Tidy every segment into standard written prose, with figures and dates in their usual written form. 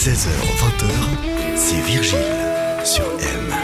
16h20, c'est Virgile sur M.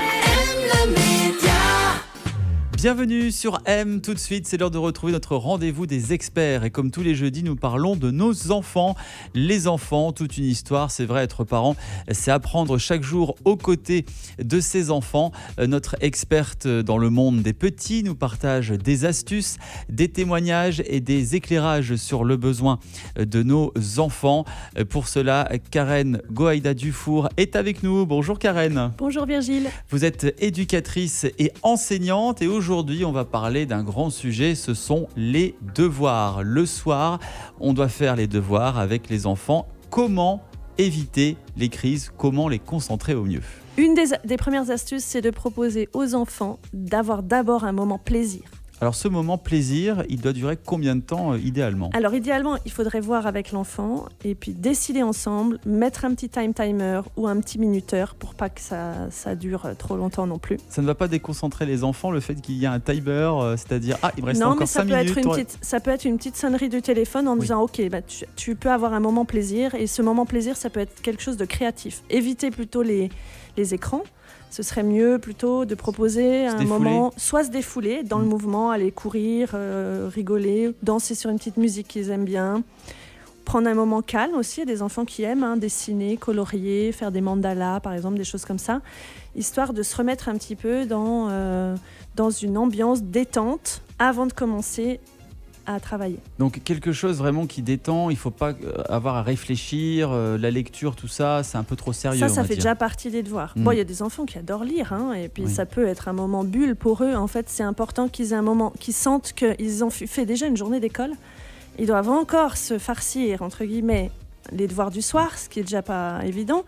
Bienvenue sur M, tout de suite c'est l'heure de retrouver notre rendez-vous des experts et comme tous les jeudis nous parlons de nos enfants. Les enfants, toute une histoire, c'est vrai, être parent c'est apprendre chaque jour aux côtés de ses enfants. Notre experte dans le monde des petits nous partage des astuces, des témoignages et des éclairages sur le besoin de nos enfants. Pour cela, Karen Goaïda Dufour est avec nous. Bonjour Karen. Bonjour Virgile. Vous êtes éducatrice et enseignante et aujourd'hui, on va parler d'un grand sujet, ce sont les devoirs. Le soir, on doit faire les devoirs avec les enfants. Comment éviter les crises? Comment les concentrer au mieux? Une des premières astuces, c'est de proposer aux enfants d'avoir d'abord un moment plaisir. Alors ce moment plaisir, il doit durer combien de temps idéalement? Alors idéalement, il faudrait voir avec l'enfant et puis décider ensemble, mettre un petit timer ou un petit minuteur pour pas que ça dure trop longtemps non plus. Ça ne va pas déconcentrer les enfants le fait qu'il y a un timer, c'est-à-dire il me reste encore 5 minutes. Ça peut être une petite sonnerie de téléphone en disant ok, tu peux avoir un moment plaisir et ce moment plaisir, ça peut être quelque chose de créatif. Évitez plutôt les écrans. Ce serait mieux plutôt de proposer un moment, soit se défouler dans le mouvement, aller courir, rigoler, danser sur une petite musique qu'ils aiment bien. Prendre un moment calme aussi, il y a des enfants qui aiment dessiner, colorier, faire des mandalas par exemple, des choses comme ça, histoire de se remettre un petit peu dans une ambiance détente avant de commencer à travailler. Donc quelque chose vraiment qui détend, il ne faut pas avoir à réfléchir, la lecture, tout ça, c'est un peu trop sérieux. Ça fait déjà partie des devoirs. Bon, il y a des enfants qui adorent lire, et puis ça peut être un moment bulle pour eux. En fait, c'est important qu'ils aient un moment, qu'ils sentent qu'ils ont fait déjà une journée d'école. Ils doivent encore se farcir, entre guillemets, les devoirs du soir, ce qui est déjà pas évident.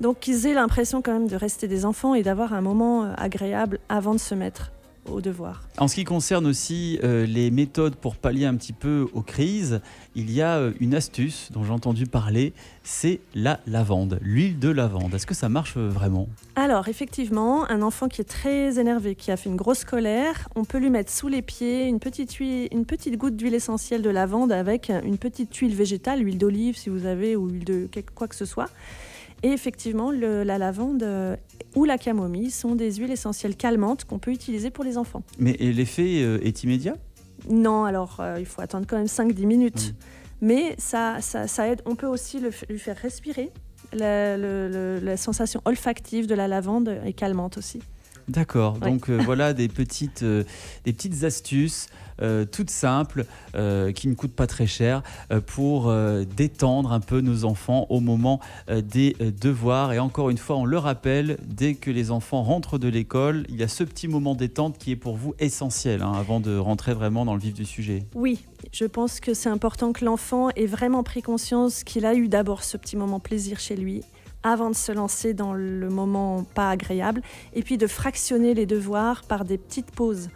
Donc qu'ils aient l'impression quand même de rester des enfants et d'avoir un moment agréable avant de se mettre aux devoirs. En ce qui concerne aussi les méthodes pour pallier un petit peu aux crises, il y a une astuce dont j'ai entendu parler, c'est la lavande, l'huile de lavande. Est-ce que ça marche vraiment? Alors effectivement, un enfant qui est très énervé, qui a fait une grosse colère, on peut lui mettre sous les pieds une petite goutte d'huile essentielle de lavande avec une petite huile végétale, l'huile d'olive si vous avez, ou huile de quoi que ce soit. Et effectivement, la lavande ou la camomille sont des huiles essentielles calmantes qu'on peut utiliser pour les enfants. Mais l'effet est immédiat? Non, alors il faut attendre quand même 5-10 minutes. Mais ça aide. On peut aussi lui faire respirer. La sensation olfactive de la lavande est calmante aussi. D'accord, donc voilà des petites astuces toutes simples qui ne coûtent pas très cher pour détendre un peu nos enfants au moment des devoirs. Et encore une fois, on le rappelle, dès que les enfants rentrent de l'école, il y a ce petit moment détente qui est pour vous essentiel avant de rentrer vraiment dans le vif du sujet. Oui, je pense que c'est important que l'enfant ait vraiment pris conscience qu'il a eu d'abord ce petit moment plaisir chez lui, avant de se lancer dans le moment pas agréable, et puis de fractionner les devoirs par des petites pauses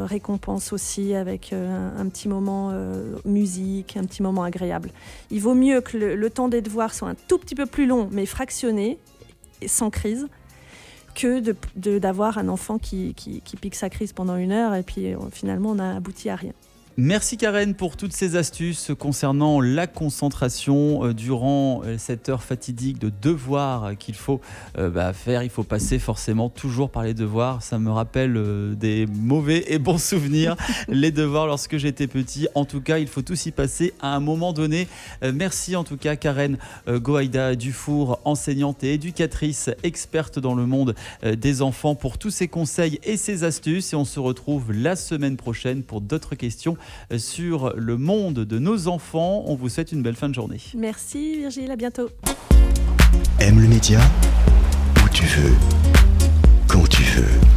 récompenses aussi, avec un petit moment musique, un petit moment agréable. Il vaut mieux que le temps des devoirs soit un tout petit peu plus long, mais fractionné, et sans crise, que d'avoir un enfant qui pique sa crise pendant 1 heure, et puis finalement on a abouti à rien. Merci Karen pour toutes ces astuces concernant la concentration durant cette heure fatidique de devoirs qu'il faut faire. Il faut passer forcément toujours par les devoirs. Ça me rappelle des mauvais et bons souvenirs, les devoirs lorsque j'étais petit. En tout cas, il faut tous y passer à un moment donné. Merci en tout cas Karen Goaïda Dufour, enseignante et éducatrice, experte dans le monde des enfants, pour tous ces conseils et ces astuces. Et on se retrouve la semaine prochaine pour d'autres questions sur le monde de nos enfants. On vous souhaite une belle fin de journée. Merci Virgile, à bientôt. Aime le média où tu veux, quand tu veux.